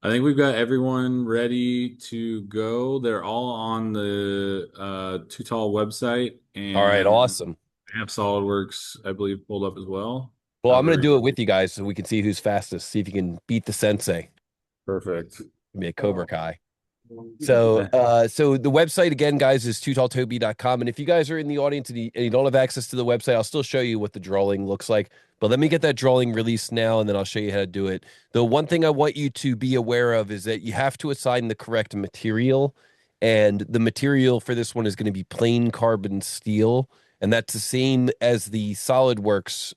I think we've got everyone ready to go. They're all on the Too Tall website, All right, and awesome. I have SolidWorks, I believe, pulled up as well. Well, Oh, I'm going to very do it with you guys so we can see who's fastest, see if you can beat the sensei. perfect. Give me a Cobra Kai. So the website again, guys, is tootalltoby.com. And if you guys are in the audience and you don't have access to the website, I'll still show you what the drawing looks like. But let me get that drawing released now, and then I'll show you how to do it. The one thing I want you to be aware of is that you have to assign the correct material. And the material for this one is going to be plain carbon steel. And that's the same as the SolidWorks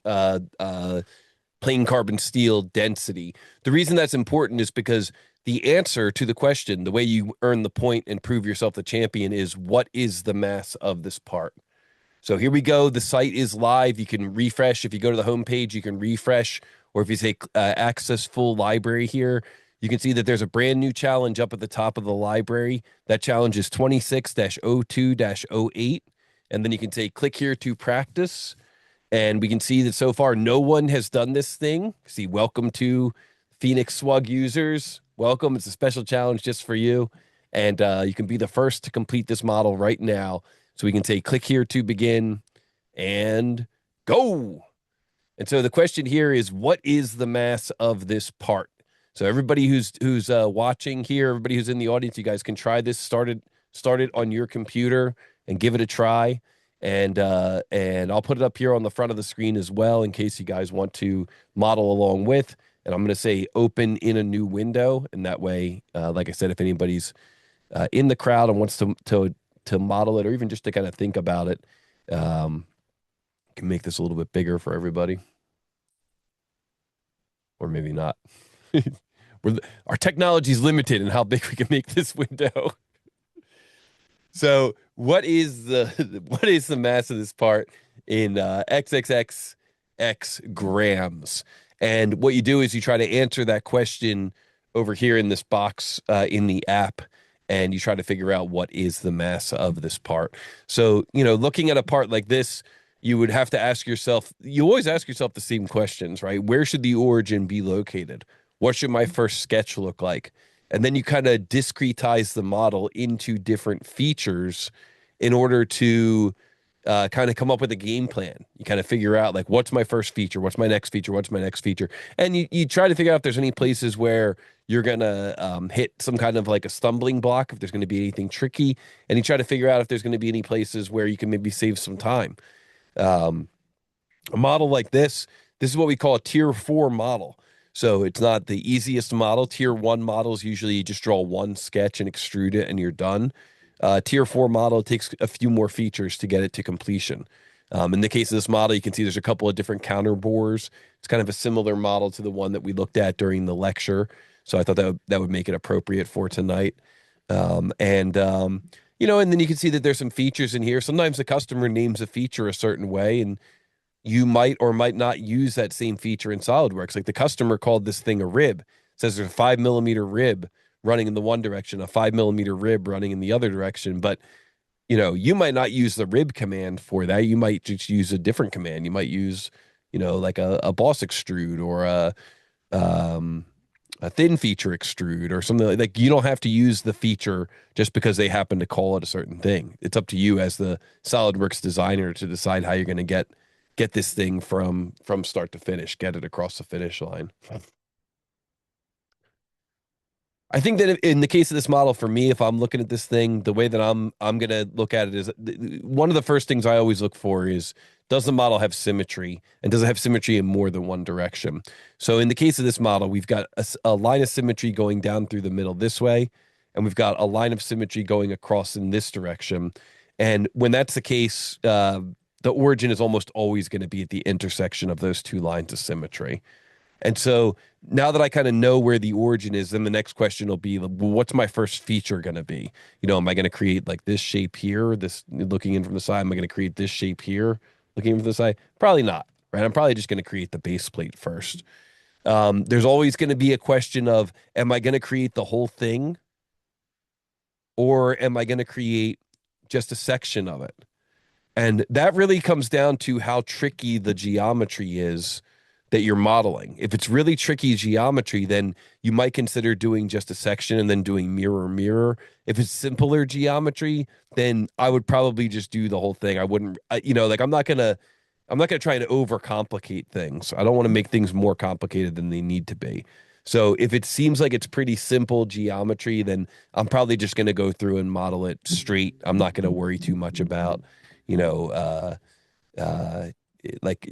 plain carbon steel density. The reason that's important is because the answer to the question, the way you earn the point and prove yourself the champion, is what is the mass of this part? So here we go. The site is live. You can refresh. If you go to the homepage, you can refresh. Or if you say access full library here, you can see that there's a brand new challenge up at the top of the library. That challenge is 26-02-08. And then you can say click here to practice. And we can see that so far no one has done this thing. See, welcome to Phoenix SWUG users. Welcome. It's a special challenge just for you. And you can be the first to complete this model right now. So we can say click here to begin and go. And so the question here is, what is the mass of this part? So everybody who's watching here, everybody who's in the audience, you guys can try this. Start it on your computer and give it a try. And I'll put it up here on the front of the screen as well in case you guys want to model along with. And I'm going to say open in a new window, and that way, like I said, if anybody's in the crowd and wants to model it or even just to kind of think about it, um, can make this a little bit bigger for everybody, or maybe not. Our technology is limited in how big we can make this window. So, what is the what is the mass of this part in XXX grams? And what you do is you try to answer that question over here in this box in the app, and you try to figure out what is the mass of this part. So, looking at a part like this, you would have to ask yourself, you always ask yourself the same questions, right? Where should the origin be located? What should my first sketch look like? And then you kind of discretize the model into different features in order to kind of come up with a game plan. You kind of figure out like, what's my first feature? What's my next feature? What's my next feature? And you try to figure out if there's any places where you're going to hit some kind of like a stumbling block, if there's going to be anything tricky. And you try to figure out if there's going to be any places where you can maybe save some time. Um, a model like this is what we call a tier 4 model. So it's not the easiest model. Tier 1 models usually you just draw one sketch and extrude it and you're done. Tier 4 model takes a few more features to get it to completion. In the case of this model, you can see there's a couple of different counter bores. It's kind of a similar model to the one that we looked at during the lecture. So I thought that would make it appropriate for tonight. And then you can see that there's some features in here. Sometimes the customer names a feature a certain way, and you might or might not use that same feature in SolidWorks. Like the customer called this thing a rib. It says there's a 5 millimeter rib running in the one direction, a 5 millimeter rib running in the other direction. But you might not use the rib command for that. You might just use a different command. You might use, like a boss extrude or um, a thin feature extrude or something like you don't have to use the feature just because they happen to call it a certain thing. It's up to you as the SolidWorks designer to decide how you're going to get this thing from start to finish, get it across the finish line. I think that in the case of this model, for me, if I'm looking at this thing, the way that I'm gonna look at it is one of the first things I always look for is, does the model have symmetry, and does it have symmetry in more than one direction? So in the case of this model, we've got a line of symmetry going down through the middle this way, and we've got a line of symmetry going across in this direction. And when that's the case, the origin is almost always going to be at the intersection of those two lines of symmetry. And so now that I kind of know where the origin is, then the next question will be, well, what's my first feature going to be? Am I going to create like this shape here, this looking in from the side? Am I going to create this shape here, looking in from the side? Probably not, right? I'm probably just going to create the base plate first. There's always going to be a question of, am I going to create the whole thing, or am I going to create just a section of it? And that really comes down to how tricky the geometry is that you're modeling. If it's really tricky geometry, then you might consider doing just a section and then doing mirror mirror. If it's simpler geometry, then I would probably just do the whole thing. I wouldn't, like I'm not gonna try to overcomplicate things. I don't want to make things more complicated than they need to be. So if it seems like it's pretty simple geometry, then I'm probably just going to go through and model it straight. I'm not going to worry too much about, you know, uh, like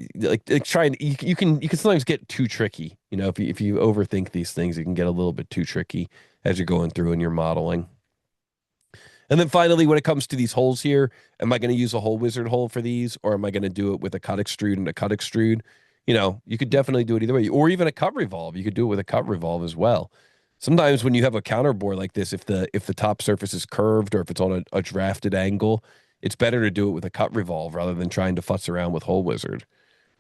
trying. You can sometimes get too tricky. If you overthink these things, it can get a little bit too tricky as you're going through and you're modeling. And then finally, when it comes to these holes here, am I going to use a hole wizard hole for these, or am I going to do it with a cut extrude and a cut extrude? You could definitely do it either way, or even a cut revolve. You could do it with a cut revolve as well. Sometimes when you have a counterbore like this, if the top surface is curved or if it's on a drafted angle, it's better to do it with a cut revolve rather than trying to futz around with hole wizard.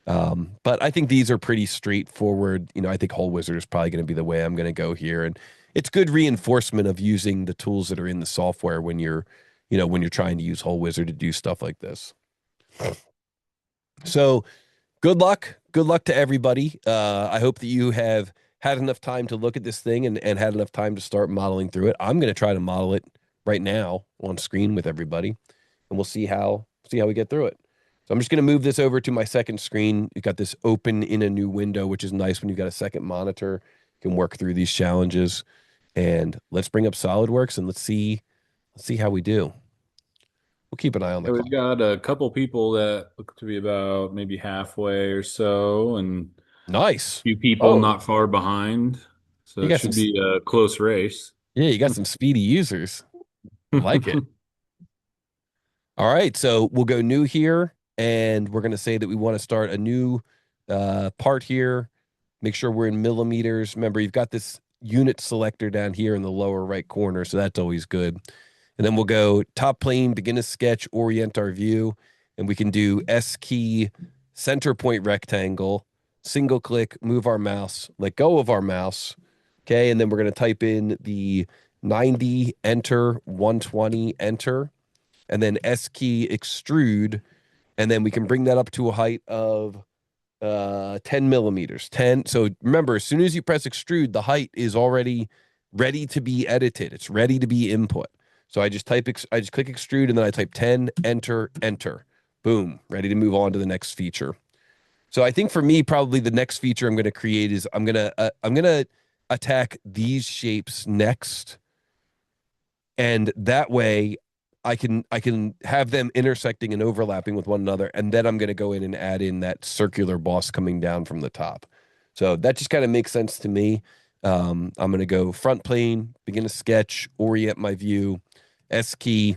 But I think these are pretty straightforward. I think hole wizard is probably going to be the way I'm going to go here, and it's good reinforcement of using the tools that are in the software when you're trying to use hole wizard to do stuff like this. So good luck to everybody. I hope that you have had enough time to look at this thing and had enough time to start modeling through it. I'm going to try to model it right now on screen with everybody, and we'll see how we get through it. So I'm just going to move this over to my second screen. You've got this open in a new window, which is nice when you've got a second monitor. You can work through these challenges. And let's bring up SolidWorks and let's see how we do. We'll keep an eye on the Yeah, we've clock. got a couple people that look to be about maybe halfway or so, and a Nice. few people Oh, not far behind. So you it got some should be a close race. yeah, you got some speedy users. I like it. All right, so we'll go new here, and we're going to say that we want to start a new part here. Make sure we're in millimeters. Remember, you've got this unit selector down here in the lower right corner, so that's always good. And then we'll go top plane, begin a sketch, orient our view, and we can do S key, center point rectangle, single click, move our mouse, let go of our mouse. Okay, and then we're going to type in the 90, enter, 120, enter, and then S key extrude, and then we can bring that up to a height of 10 millimeters. 10. So remember, as soon as you press extrude, the height is already ready to be edited. It's ready to be input. So I just click extrude, and then I type 10, enter, enter. Boom, ready to move on to the next feature. So I think for me, probably the next feature I'm going to create is I'm gonna attack these shapes next, and that way I can have them intersecting and overlapping with one another, and then I'm going to go in and add in that circular boss coming down from the top. So that just kind of makes sense to me. I'm going to go front plane, begin a sketch, orient my view, S key.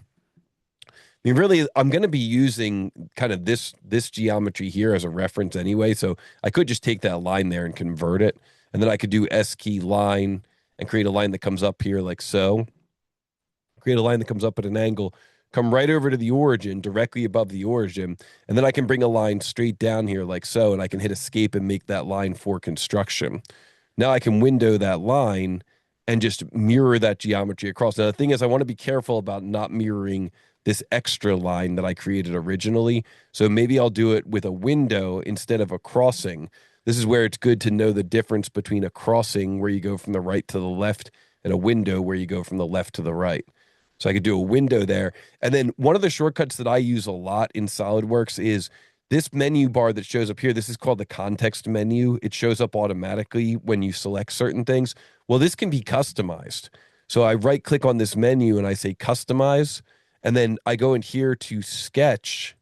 I mean, really, I'm going to be using kind of this geometry here as a reference anyway. So I could just take that line there and convert it, and then I could do S key line and create a line that comes up here like so. Create a line that comes up at an angle, come right over to the origin, directly above the origin, and then I can bring a line straight down here like so, and I can hit escape and make that line for construction. Now I can window that line and just mirror that geometry across. Now the thing is, I want to be careful about not mirroring this extra line that I created originally. So maybe I'll do it with a window instead of a crossing. This is where it's good to know the difference between a crossing where you go from the right to the left and a window where you go from the left to the right. So I could do a window there. And then one of the shortcuts that I use a lot in SolidWorks is this menu bar that shows up here. This is called the context menu. It shows up automatically when you select certain things. Well, this can be customized. So I right click on this menu and I say customize. And then I go in here to sketch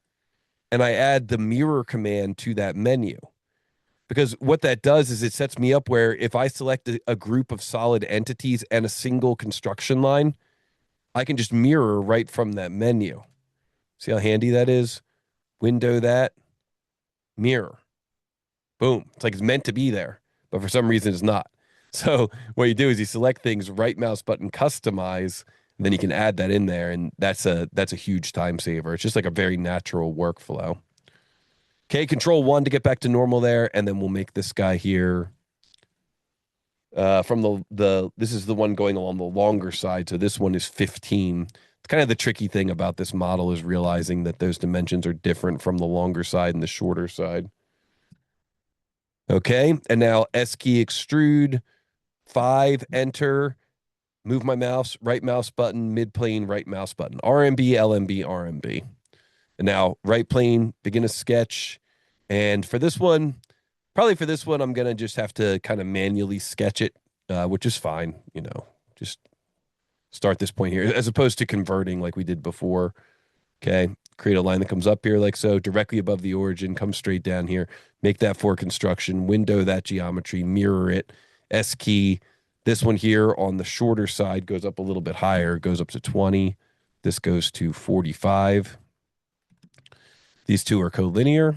and I add the mirror command to that menu. Because what that does is it sets me up where if I select a group of solid entities and a single construction line, I can just mirror right from that menu. See how handy that is? Window that, mirror. Boom. It's like it's meant to be there, but for some reason it's not. So what you do is you select things, right mouse button, customize, and then you can add that in there, and that's a huge time saver. It's just like a very natural workflow. Okay, control one to get back to normal there, and then we'll make this guy here from the this is the one going along the longer side, so this one is 15. It's kind of the tricky thing about this model is realizing that those dimensions are different from the longer side and the shorter side. Okay. And now S key extrude, 5, enter, move my mouse, right mouse button, mid plane, right mouse button, RMB, LMB, RMB. And now right plane, begin a sketch. And for this one, probably for this one, I'm going to just have to kind of manually sketch it, which is fine. Just start this point here as opposed to converting like we did before. Okay. Create a line that comes up here like so, directly above the origin, come straight down here, make that for construction, window that geometry, mirror it, S key. This one here on the shorter side goes up a little bit higher, goes up to 20. This goes to 45. These two are collinear.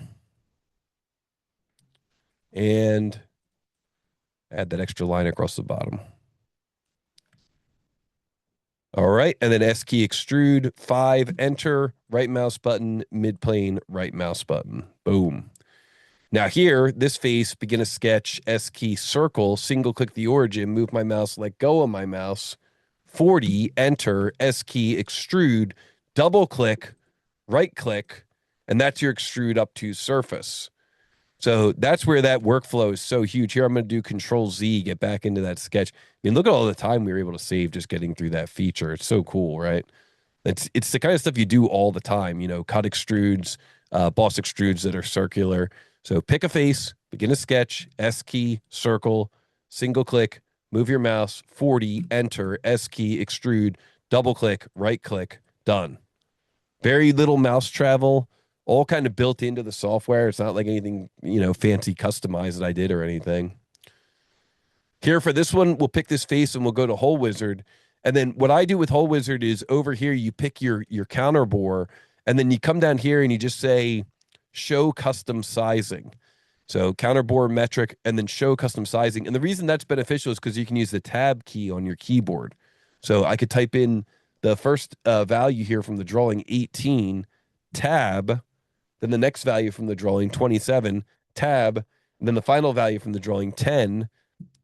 And add that extra line across the bottom. All right. And then S key extrude, 5, enter, right mouse button, mid plane, right mouse button. Boom. Now here, this face, begin a sketch, S key circle, single click the origin, move my mouse, let go of my mouse, 40, enter, S key extrude, double click, right click, and that's your extrude up to surface. So that's where that workflow is so huge. Here, I'm going to do Control Z, get back into that sketch. I mean, look at all the time we were able to save just getting through that feature. It's so cool, right? It's the kind of stuff you do all the time, cut extrudes, boss extrudes that are circular. So pick a face, begin a sketch, S key, circle, single click, move your mouse, 40, enter, S key, extrude, double click, right click, done. Very little mouse travel, all kind of built into the software. It's not like anything, fancy customized that I did or anything. Here for this one, we'll pick this face and we'll go to Hole Wizard. And then what I do with Hole Wizard is over here, you pick your counter bore, and then you come down here and you just say, show custom sizing. So counter bore metric and then show custom sizing. And the reason that's beneficial is because you can use the tab key on your keyboard. So I could type in the first value here from the drawing, 18, tab, then the next value from the drawing, 27, tab, and then the final value from the drawing, 10,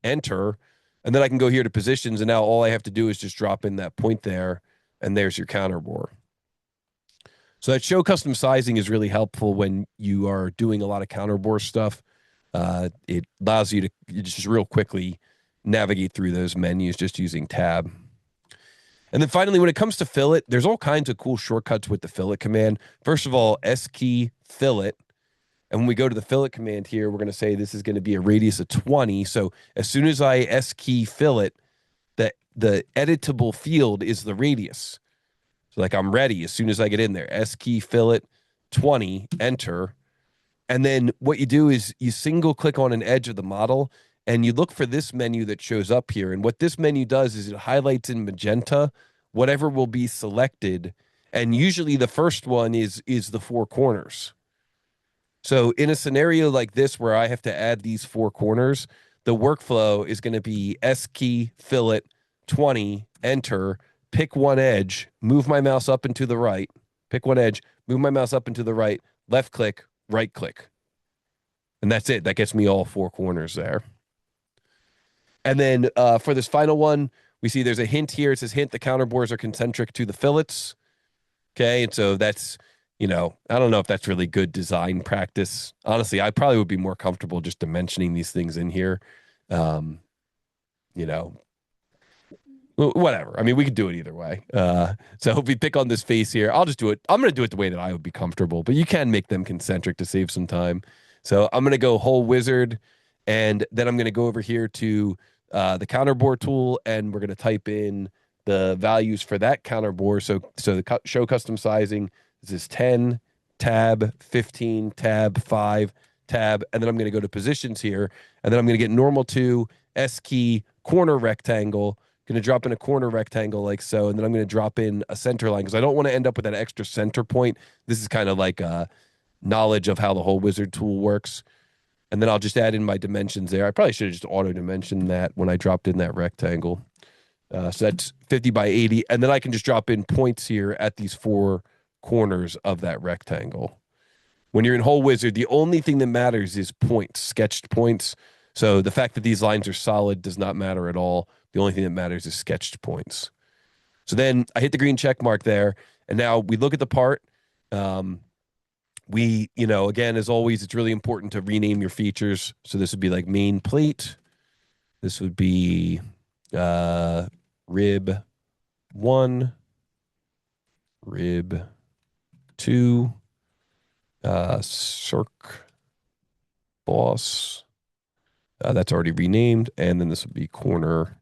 enter, and then I can go here to positions, and now all I have to do is just drop in that point there, and there's your counter bore. So that show custom sizing is really helpful when you are doing a lot of counter bore stuff. It allows you to just real quickly navigate through those menus just using tab. And then finally, when it comes to fillet, there's all kinds of cool shortcuts with the fillet command. First of all, S key fillet. And when we go to the fillet command here, we're going to say this is going to be a radius of 20. So as soon as I S key fillet, the editable field is the radius. So like I'm ready as soon as I get in there. S key fillet 20, enter. And then what you do is you single click on an edge of the model and you look for this menu that shows up here. And what this menu does is it highlights in magenta whatever will be selected. And usually the first one is the 4 corners. So in a scenario like this where I have to add these 4 corners, the workflow is going to be S key, fillet, 20, enter, pick one edge, move my mouse up and to the right, pick one edge, move my mouse up and to the right, left click, right click. And that's it. That gets me all 4 corners there. And then for this final one, we see there's a hint here. It says hint, the counter bores are concentric to the fillets. Okay, and so that's, I don't know if that's really good design practice. Honestly, I probably would be more comfortable just dimensioning these things in here. Whatever. I mean, we could do it either way. So if we pick on this face here, I'll just do it. I'm going to do it the way that I would be comfortable, but you can make them concentric to save some time. So I'm going to go Hole Wizard, and then I'm going to go over here to the counter bore tool, and we're going to type in the values for that counter bore. So the show custom sizing, this is 10, tab, 15, tab, 5, tab, and then I'm going to go to positions here, and then I'm going to get normal to S key, corner rectangle, going to drop in a corner rectangle like so, and then I'm going to drop in a center line because I don't want to end up with that extra center point. This is kind of like knowledge of how the Hole Wizard tool works. And then I'll just add in my dimensions there. I probably should have just auto-dimensioned that when I dropped in that rectangle. So that's 50 by 80. And then I can just drop in points here at these 4 corners of that rectangle. When you're in Hole Wizard, the only thing that matters is points, sketched points. So the fact that these lines are solid does not matter at all. The only thing that matters is sketched points. So then I hit the green check mark there. And now we look at the part. Again, as always, it's really important to rename your features. So this would be like main plate. This would be uh, rib one, rib two, circ boss. That's already renamed. And then this would be corner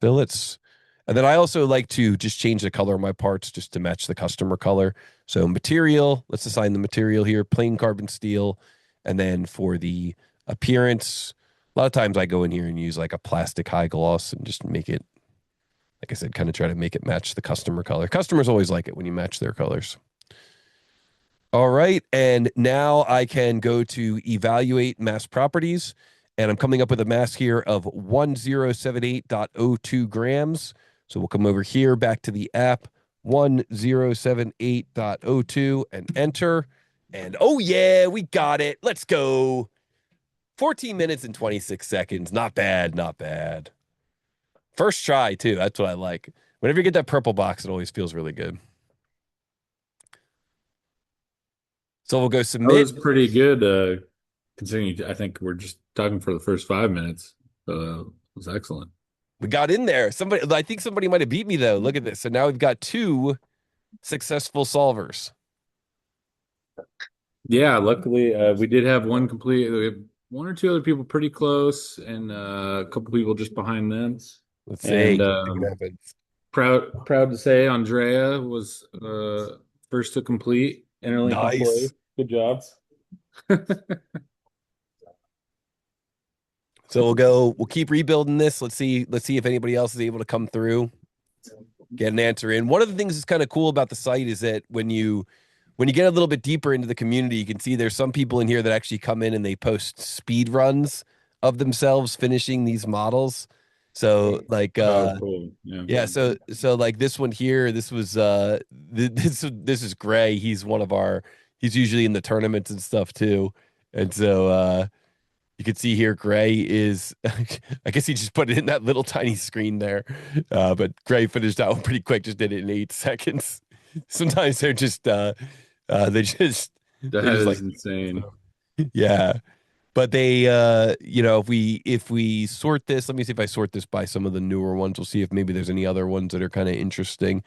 fillets. And then I also like to just change the color of my parts just to match the customer color. So material, let's assign the material here, plain carbon steel. And then for the appearance, a lot of times I go in here and use like a plastic high gloss and just make it, like I said, kind of try to make it match the customer color. Customers always like it when you match their colors. All right. And now I can go to evaluate mass properties. And I'm coming up with a mass here of 1078.02 grams. So we'll come over here back to the app, 1078.02, and enter. And oh, yeah, we got it. Let's go. 14 minutes and 26 seconds. Not bad. Not bad. First try, too. That's what I like. Whenever you get that purple box, it always feels really good. So we'll go That submit. was pretty good, considering I think we're just talking for the first 5 minutes. It was excellent. We got in there. I think somebody might have beat me though. Look at this. So now we've got two successful solvers. Yeah, luckily we did have one complete. We have one or two other people pretty close, and a couple people just behind them. Let's And see. See what happens. proud to say, Andrea was first to complete Interlink employee. Nice. Good job. So we'll keep rebuilding this. Let's see if anybody else is able to come through, get an answer in. One of the things that's kind of cool about the site is that when you get a little bit deeper into the community, you can see there's some people in here that actually come in and they post speed runs of themselves finishing these models. So like Oh, cool. Yeah. yeah, so like this one here, this was this is Gray. He's usually in the tournaments and stuff too. And so you can see here Gray is I guess he just put it in that little tiny screen there. But Gray finished that one pretty quick, just did it in 8 seconds. Sometimes they're just they just That they're just is like insane. yeah. But they if we sort this, let me see if I sort this by some of the newer ones. We'll see if maybe there's any other ones that are kind of interesting.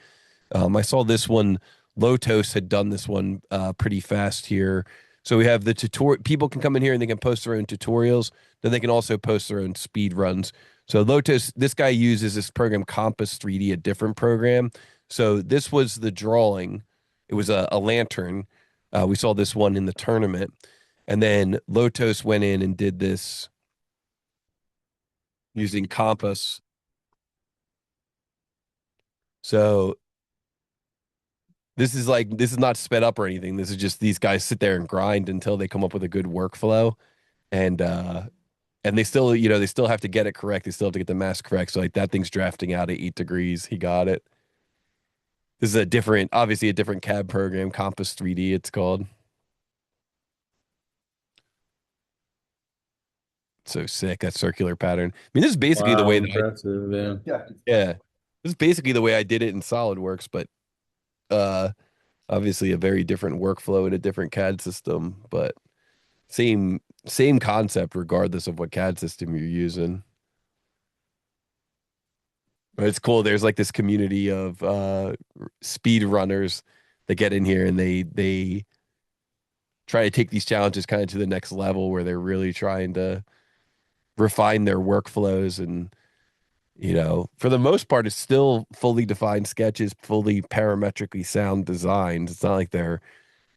I saw this one, Lotos had done this one pretty fast here. So we have the tutorial. People can come in here and they can post their own tutorials. Then they can also post their own speed runs. So Lotos, this guy uses this program Compass 3D, a different program. So this was the drawing. It was a lantern. We saw this one in the tournament. And then Lotos went in and did this using Compass. So this is not sped up or anything. This is just these guys sit there and grind until they come up with a good workflow. And they still, they still have to get it correct. They still have to get the mass correct. So like that thing's drafting out at 8 degrees. He got it. This is obviously a different CAD program, Compass 3D, it's called. So sick, that circular pattern. I mean, this is basically the Wow, way that impressive. Yeah. yeah, this is basically the way I did it in SolidWorks, but uh, obviously a very different workflow in a different CAD system, but same concept regardless of what CAD system you're using. But it's cool. There's like this community of speed runners that get in here and they try to take these challenges kind of to the next level where they're really trying to refine their workflows and for the most part it's still fully defined sketches, fully parametrically sound designs. It's not like they're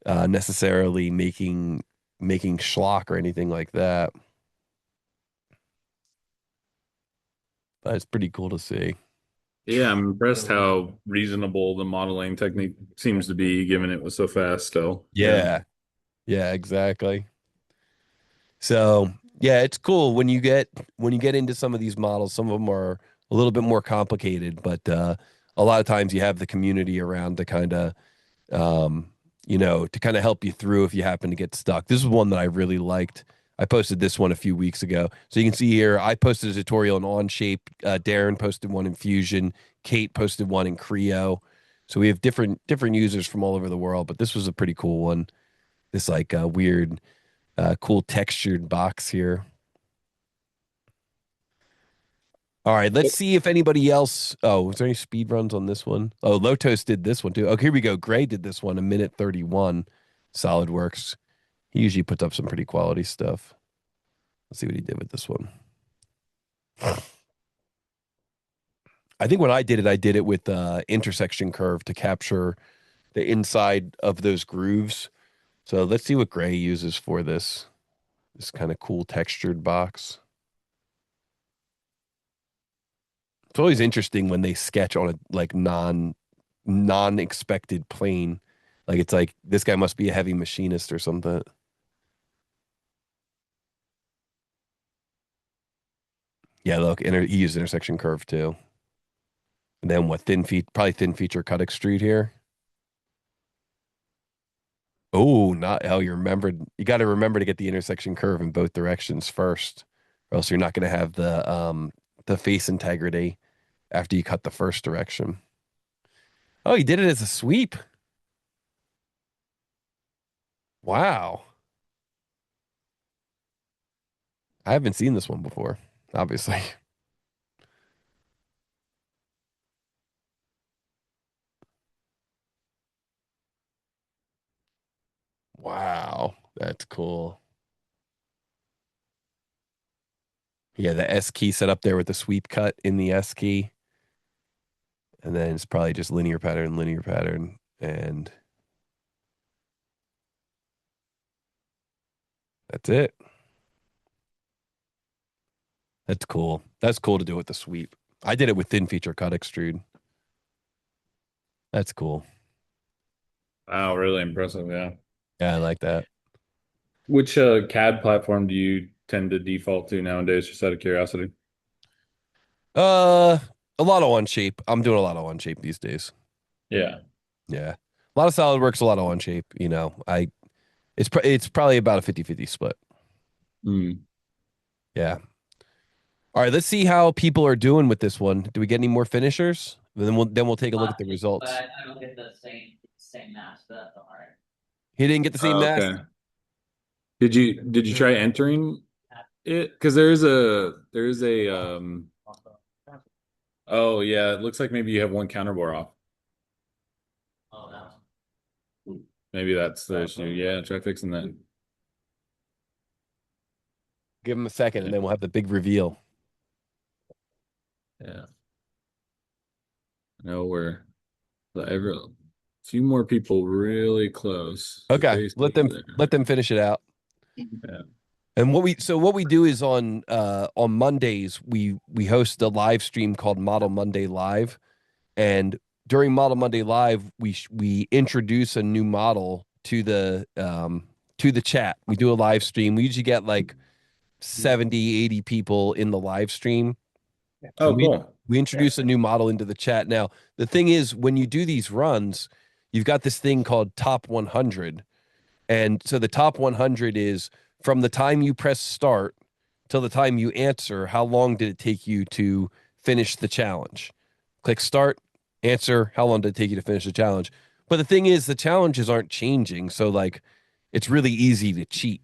necessarily making schlock or anything like that, but it's pretty cool to see. Yeah, I'm impressed how reasonable the modeling technique seems to be, given it was so fast still. Yeah. Yeah, exactly. So yeah, it's cool when you get into some of these models. Some of them are a little bit more complicated, but a lot of times you have the community around to kind of to kind of help you through if you happen to get stuck. This is one that I really liked. I posted this one a few weeks ago, so you can see here. I posted a tutorial in Onshape. Darren posted one in Fusion. Kate posted one in Creo. So we have different users from all over the world, but this was a pretty cool one this like weird, cool textured box here. All right, let's see if anybody else. Oh, was there any speed runs on this one? Oh, Lotos did this one too. Okay, here we go. Gray did this one, a minute 31. SolidWorks. He usually puts up some pretty quality stuff. Let's see what he did with this one. I think when I did it with intersection curve to capture the inside of those grooves. So let's see what Gray uses for this kind of cool textured box. It's always interesting when they sketch on a like non-expected plane. Like it's like this guy must be a heavy machinist or something. Yeah, look, he used intersection curve too. And then what probably thin feature cut extrude here. Oh, not how you remembered. You got to remember to get the intersection curve in both directions first, or else you're not going to have the face integrity after you cut the first direction. Oh, he did it as a sweep. Wow. I haven't seen this one before, obviously. Wow, that's cool. Yeah, the S key set up there with the sweep cut in the S key. And then it's probably just linear pattern. And that's it. That's cool. That's cool to do with the sweep. I did it with thin feature cut extrude. That's cool. Wow, really impressive. Yeah. Yeah, I like that. Which CAD platform do you tend to default to nowadays, just out of curiosity? Uh, a lot of one shape. I'm doing a lot of one shape these days. Yeah. Yeah. A lot of SolidWorks, a lot of one shape. It's probably about a 50-50 split. Mm. Yeah. All right, let's see how people are doing with this one. Do we get any more finishers? Then we'll take a look at the results. But I don't get the same mass, but that's all right. He didn't get the same Oh, mass. okay. Did you try entering it? Because there's a oh yeah, it looks like maybe you have one counterbore off. Oh no. Maybe that's the issue. Yeah, try fixing that. Give him a second, and Yeah. then we'll have the big reveal. Yeah. No, every a few more people really close. You're Okay, let basically them there. let them finish it out. Yeah. And what we do is on Mondays we host a live stream called Model Monday Live, and during Model Monday Live we introduce a new model to the chat. We do a live stream. We usually get like 70, 80 people in the live stream, and Oh, cool. we introduce a new model into the chat. Now, the thing is, when you do these runs, you've got this thing called top 100. And so the top 100 is from the time you press start till the time you answer, how long did it take you to finish the challenge? Click start, answer, how long did it take you to finish the challenge? But the thing is, the challenges aren't changing. So, like, it's really easy to cheat,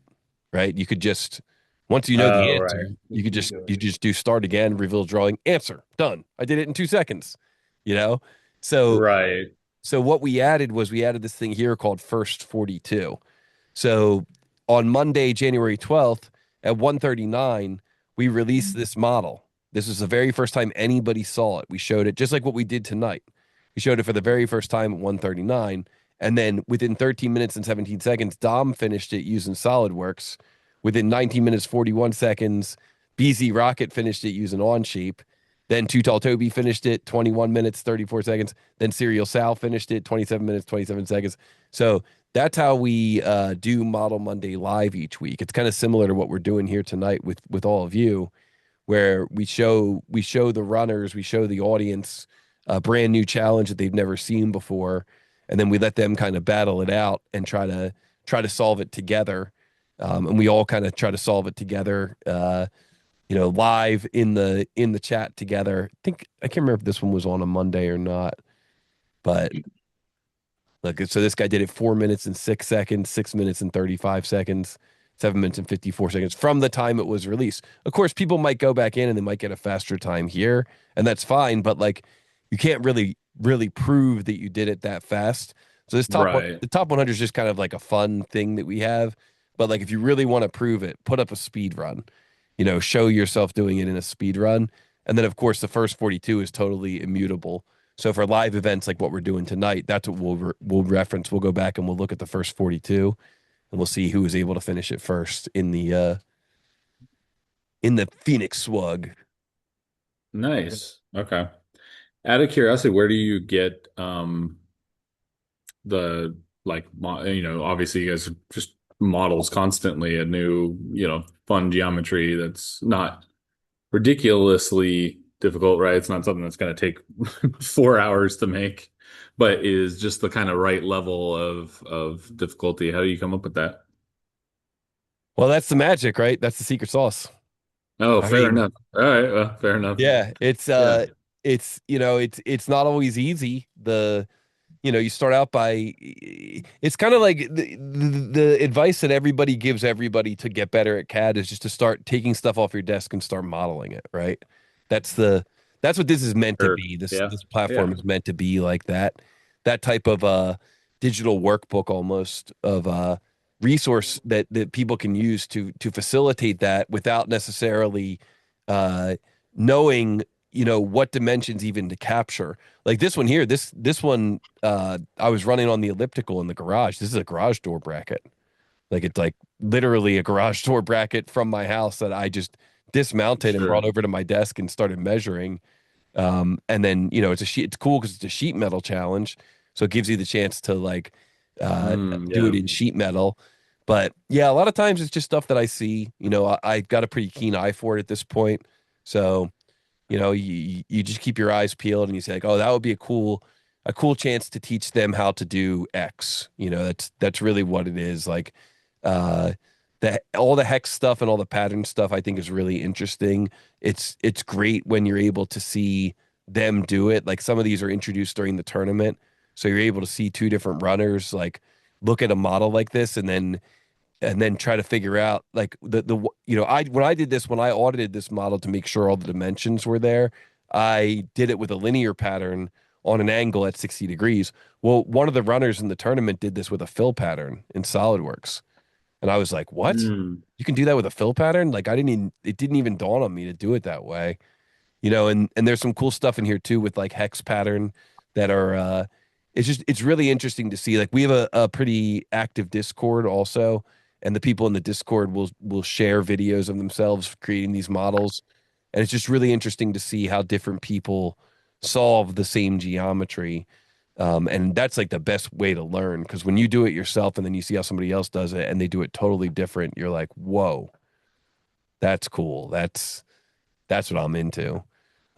right? You could just, once you know the Oh, right. answer, you just do start again, reveal drawing, answer, done. I did it in 2 seconds, you know? So, Right. so what we added was we added this thing here called First 42. So on Monday, January 12th at 1:39, we released this model. This was the very first time anybody saw it. We showed it just like what we did tonight. We showed it for the very first time at 1:39. And then within 13 minutes and 17 seconds, Dom finished it using SolidWorks. Within 19 minutes, 41 seconds, BZ Rocket finished it using Onshape. Then Too Tall Toby finished it 21 minutes, 34 seconds. Then Serial Sal finished it 27 minutes, 27 seconds. So that's how we do Model Monday Live each week. It's kind of similar to what we're doing here tonight with all of you, where we show the runners, we show the audience a brand new challenge that they've never seen before, and then we let them kind of battle it out and try to solve it together. And we all kind of try to solve it together, live in the chat together. I can't remember if this one was on a Monday or not, but Look, so this guy did it 4 minutes and 6 seconds, 6 minutes and 35 seconds, 7 minutes and 54 seconds from the time it was released. Of course, people might go back in and they might get a faster time here, and that's fine, but like you can't really prove that you did it that fast. So this top one, Right. the top 100 is just kind of like a fun thing that we have. But like if you really want to prove it, put up a speed run. Show yourself doing it in a speed run. And then of course the first 42 is totally immutable. So for live events like what we're doing tonight, that's what we'll reference. We'll go back and we'll look at the first 42 and we'll see who was able to finish it first in the Phoenix SWUG. Nice. Okay. Out of curiosity, where do you get the like obviously you guys just models constantly a new, fun geometry that's not ridiculously difficult, right? It's not something that's going to take 4 hours to make, but is just the kind of right level of difficulty. How do you come up with that? Well, that's the magic, right? That's the secret sauce. Oh, I fair mean, enough. All right, well, fair enough. yeah, Yeah, it's not always easy. You start out by it's kind of like the advice that everybody gives everybody to get better at CAD is just to start taking stuff off your desk and start modeling it, right? That's the that's what this is meant to sure. be. This Yeah, this platform yeah, is meant to be like that type of digital workbook almost of resource that people can use to facilitate that without necessarily uh knowing what dimensions even to capture. Like this one here, this one I was running on the elliptical in the garage. This is a garage door bracket. Like it's like literally a garage door bracket from my house that I just dismounted and brought sure. over to my desk and started measuring. And then it's cool because it's a sheet metal challenge, so it gives you the chance to like do it Yeah. in sheet metal. But yeah, a lot of times it's just stuff that I see. I've got a pretty keen eye for it at this point. So you just keep your eyes peeled and you say like, oh, that would be a cool chance to teach them how to do X. That's really what it is. Like uh all the hex stuff and all the pattern stuff I think is really interesting. It's great when you're able to see them do it. Like some of these are introduced during the tournament. So you're able to see two different runners like look at a model like this and then try to figure out like I when I did this when I audited this model to make sure all the dimensions were there, I did it with a linear pattern on an angle at 60 degrees. Well, one of the runners in the tournament did this with a fill pattern in SolidWorks. And I was like, "What? Mm. You can do that with a fill pattern?" Like it didn't even dawn on me to do it that way. And there's some cool stuff in here too with like hex pattern that are it's really interesting to see. Like we have a pretty active Discord also, and the people in the Discord will share videos of themselves creating these models. And it's just really interesting to see how different people solve the same geometry. And that's like the best way to learn because when you do it yourself and then you see how somebody else does it and they do it totally different, you're like, whoa, that's cool. That's what I'm into.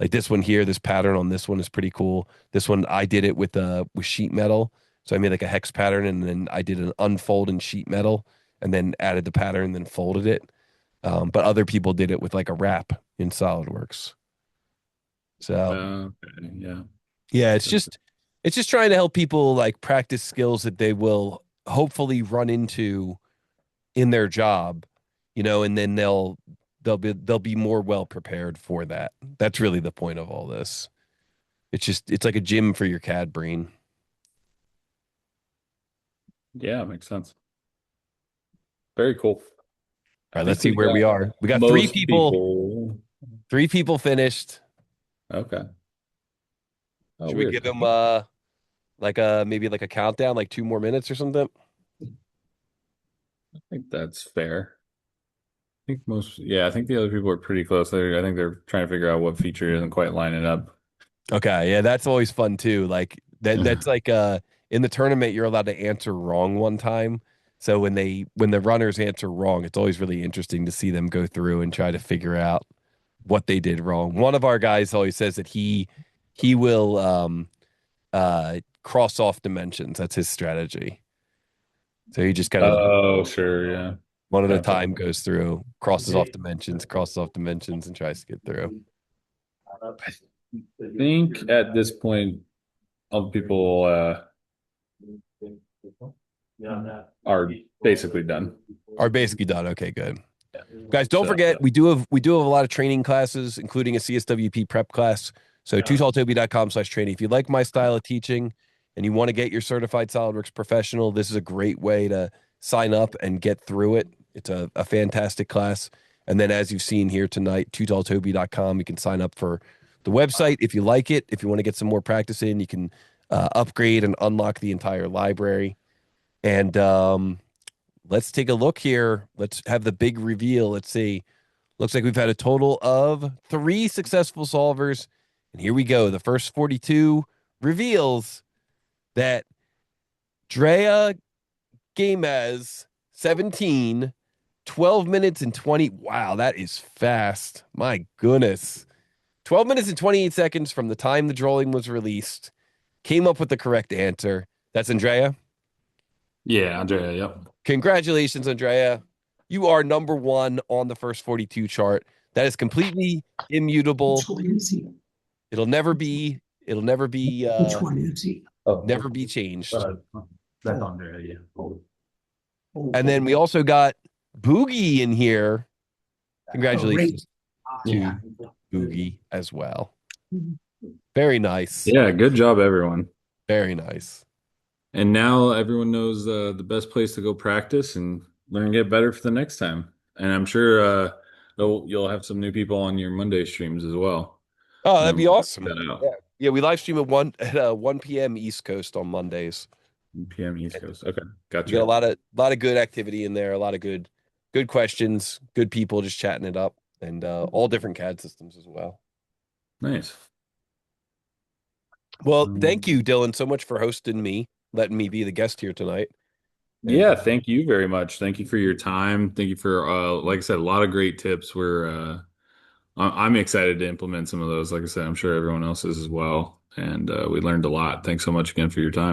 Like this one here, this pattern on this one is pretty cool. This one I did it with sheet metal. So I made like a hex pattern and then I did an unfold in sheet metal and then added the pattern and then folded it. But other people did it with like a wrap in SolidWorks. So Okay. Yeah. yeah, it's That's just it's just trying to help people like practice skills that they will hopefully run into in their job, and then they'll be more well prepared for that. That's really the point of all this. It's like a gym for your CAD brain. yeah, makes sense. Very cool. I All right, let's think see we've where we got are. We got three most people, people. three people finished. Okay. Oh, Should we weird. give them like maybe like a countdown, like 2 more minutes or something? I think that's fair. I think the other people are pretty close. I think they're trying to figure out what feature isn't quite lining up. Okay, yeah, that's always fun too. Like that's like in the tournament you're allowed to answer wrong one time. So when the runners answer wrong, it's always really interesting to see them go through and try to figure out what they did wrong. One of our guys always says that he will cross off dimensions. That's his strategy. So he just kind of like Oh, sure, yeah. one at a Gotcha. time goes through, crosses off dimensions, and tries to get through. I think at this point, all the people are basically done. Are basically done. Okay, good. Yeah. Guys, don't So, forget we do have a lot of training classes, including a CSWP prep class. So totaltoby.com/training. If you like my style of teaching and you want to get your certified SolidWorks professional, this is a great way to sign up and get through it. It's a fantastic class. And then as you've seen here tonight, totaltoby.com, you can sign up for the website if you like it. If you want to get some more practice in, you can upgrade and unlock the entire library. And let's take a look here. Let's have the big reveal. Let's see. Looks like we've had a total of 3 successful solvers. And here we go. The first 42 reveals that Drea Gamez, 17, 12 minutes and 20. Wow, that is fast. My goodness. 12 minutes and 28 seconds from the time the drawing was released. Came up with the correct answer. That's Andrea? yeah, Andrea, yep. Congratulations, Andrea. You are number 1 on the first 42 chart. That is completely immutable. Which one is he? It'll never be Which one is he? never be changed. That's Andrea, yeah. And then we also got Boogie in here. Congratulations to Boogie as well. Very nice. Yeah, good job, everyone. Very nice. And now everyone knows the best place to go practice and learn and get better for the next time. And I'm sure you'll have some new people on your Monday streams as well. Oh, that'd be awesome. Check that out. Yeah, we live stream at 1 p.m. East Coast on Mondays. 1 p.m. East Coast. Okay, We gotcha. got a lot of good activity in there, a lot of good questions, good people just chatting it up, and all different CAD systems as well. Nice. Well, thank you, Dylan, so much for hosting me, letting me be the guest here tonight. Yeah, thank you very much. Thank you for your time. Thank you for, like I said, a lot of great tips. I'm excited to implement some of those. Like I said, I'm sure everyone else is as well. And we learned a lot. Thanks so much again for your time.